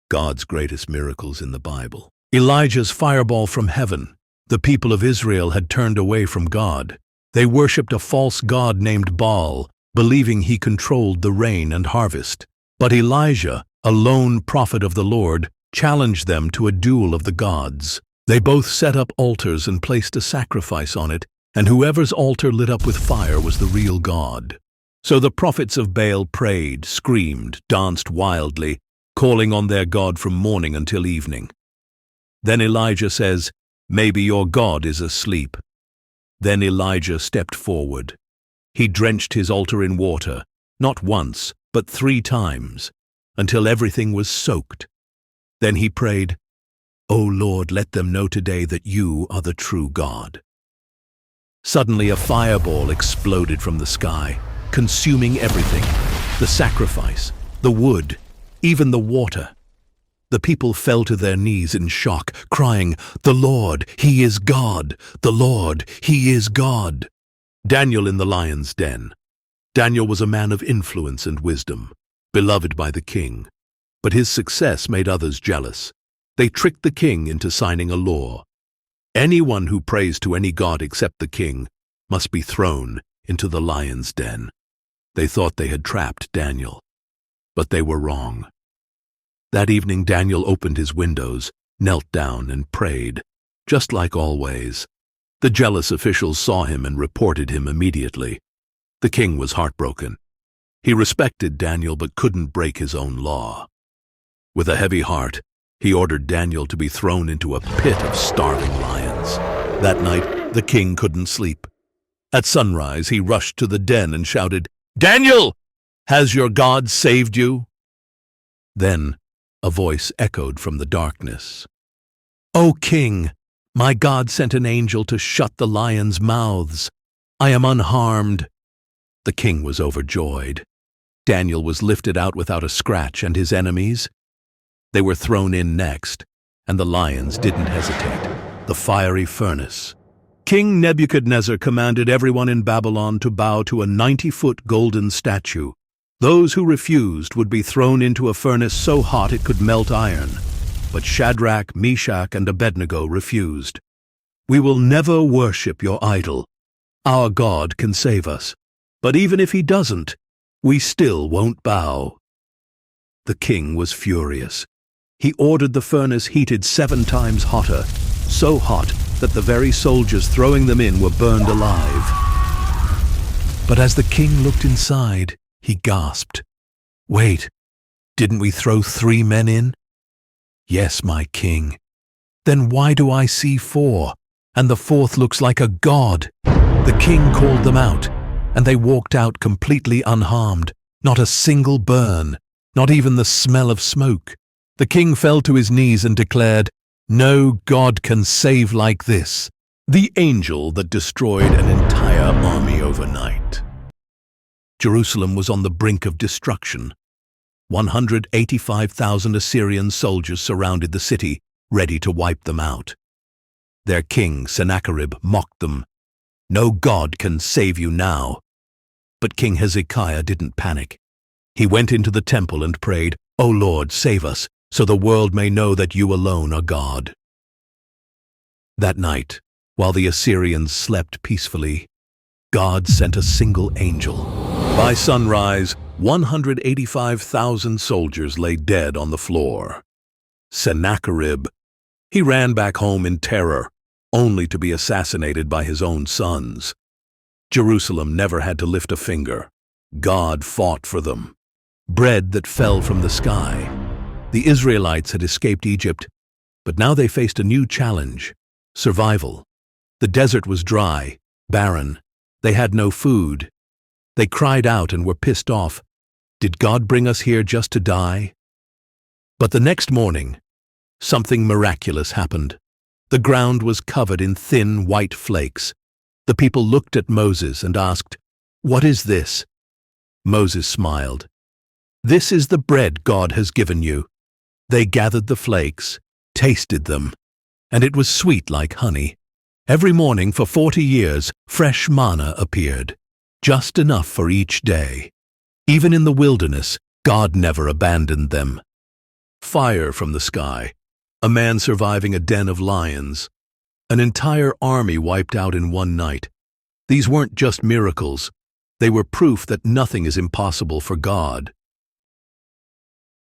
God's greatest miracles in the Bible. Elijah's fireball from heaven. The people of Israel had turned away from God. They worshipped a false god named Baal, believing he controlled the rain and harvest. But Elijah, a lone prophet of the Lord, challenged them to a duel of the gods. They both set up altars and placed a sacrifice on it, and whoever's altar lit up with fire was the real God. So the prophets of Baal prayed, screamed, danced wildly, calling on their God from morning until evening. Then Elijah says, "Maybe your God is asleep." Then Elijah stepped forward. He drenched his altar in water, not once, but 3 times, until everything was soaked. Then he prayed, "O Lord, let them know today that you are the true God." Suddenly a fireball exploded from the sky, consuming everything, the sacrifice, the wood, even the water. The people fell to their knees in shock, crying, "The Lord, He is God! The Lord, He is God!" Daniel in the lion's den. Daniel was a man of influence and wisdom, beloved by the king. But his success made others jealous. They tricked the king into signing a law. Anyone who prays to any god except the king must be thrown into the lion's den. They thought they had trapped Daniel, but they were wrong. That evening Daniel opened his windows, knelt down and prayed, just like always. The jealous officials saw him and reported him immediately. The king was heartbroken. He respected Daniel but couldn't break his own law. With a heavy heart, he ordered Daniel to be thrown into a pit of starving lions. That night, the king couldn't sleep. At sunrise, he rushed to the den and shouted, "Daniel, has your God saved you?" Then a voice echoed from the darkness. "O king, my God sent an angel to shut the lions' mouths. I am unharmed." The king was overjoyed. Daniel was lifted out without a scratch, and his enemies? They were thrown in next, and the lions didn't hesitate. The fiery furnace. King Nebuchadnezzar commanded everyone in Babylon to bow to a 90-foot golden statue. Those who refused would be thrown into a furnace so hot it could melt iron. But Shadrach, Meshach, and Abednego refused. "We will never worship your idol. Our God can save us. But even if he doesn't, we still won't bow." The king was furious. He ordered the furnace heated 7 times hotter, so hot that the very soldiers throwing them in were burned alive. But as the king looked inside, he gasped, "Wait, didn't we throw 3 men in?" "Yes, my king." "Then why do I see 4, and the 4th looks like a god?" The king called them out, and they walked out completely unharmed, not a single burn, not even the smell of smoke. The king fell to his knees and declared, "No God can save like this." The angel that destroyed an entire army overnight. Jerusalem was on the brink of destruction. 185,000 Assyrian soldiers surrounded the city, ready to wipe them out. Their king, Sennacherib, mocked them. "No God can save you now." But King Hezekiah didn't panic. He went into the temple and prayed, "O Lord, save us, so the world may know that you alone are God." That night, while the Assyrians slept peacefully, God sent a single angel. By sunrise, 185,000 soldiers lay dead on the floor. Sennacherib, he ran back home in terror, only to be assassinated by his own sons. Jerusalem never had to lift a finger. God fought for them. Bread that fell from the sky. The Israelites had escaped Egypt, but now they faced a new challenge: survival. The desert was dry, barren. They had no food. They cried out and were pissed off. Did God bring us here just to die? But the next morning, something miraculous happened. The ground was covered in thin white flakes. The people looked at Moses and asked, "What is this?" Moses smiled. "This is the bread God has given you." They gathered the flakes, tasted them, and it was sweet like honey. Every morning for 40 years, fresh manna appeared, just enough for each day. Even in the wilderness, God never abandoned them. fire from the sky, a man surviving a den of lions, an entire army wiped out in one night. These weren't just miracles. They were proof that nothing is impossible for God.